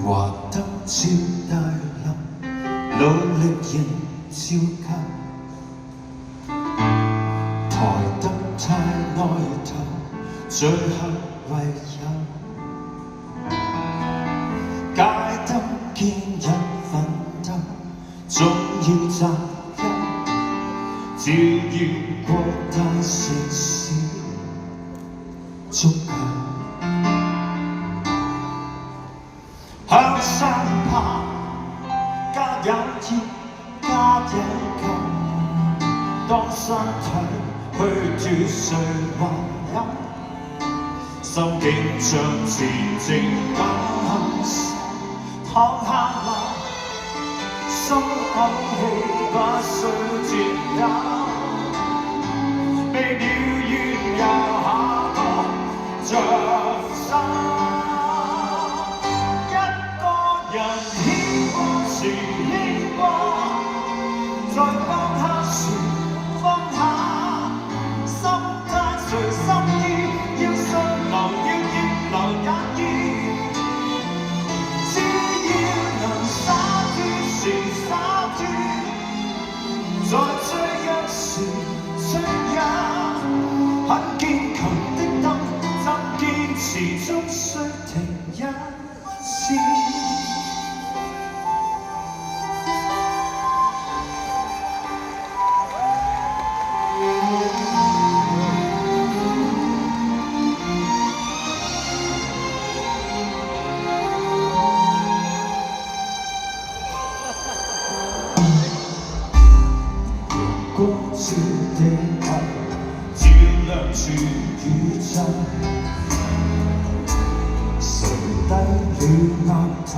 華燈照大林，努力仍照近。抬得太愛頭，最後唯有街燈見人奮鬥，總要責任。照耀過大城市，足夠。向上爬，加油添，加油夠。當雙腿去住誰還有？心境像前程咁躺下來，心口氣不需佔有。未了願由下個着手，一個人牽過時牽過，在放下時放下，心態隨心意，要順流要逆流也易，只要能灑脱時灑脱，在最弱時最有。很堅強的燈，怎堅持終須停一次。光照地球，照亮全宇宙。垂低了額頭，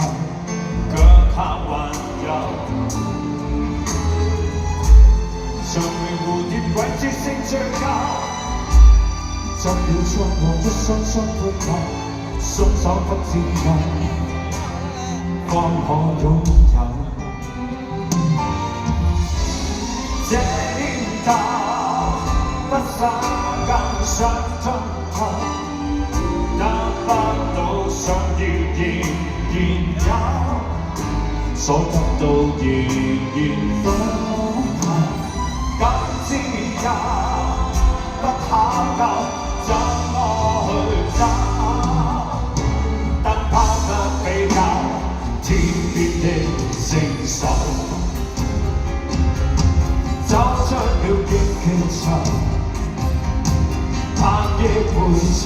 腳下環遊，像名蝴蝶軌跡性追究。執了錯和一雙雙配合，鬆手不佔有，方可擁有。這年頭不灑更想通透，得不到想要仍然有，所得到仍然豐厚。更自由不考究，怎麼去找？燈泡不比較，天邊的星宿。走出了極其愁，盼亦回眸，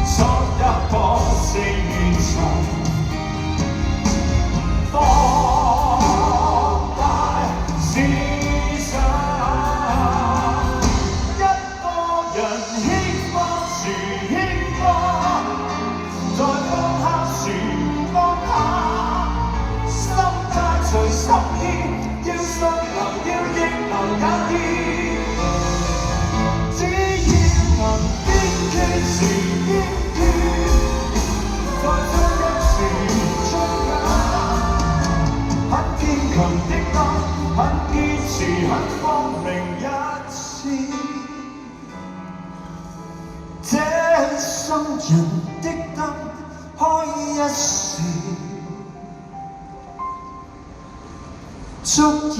作一個四面牆，放大思想。一個人牽掛時牽掛，在放下時放下，心態隨心意。要順流要逆流也易，只要能堅決時堅決，在追憶時追眼。很堅強的燈，很堅持，很光明一次。這心人的燈開一時，足以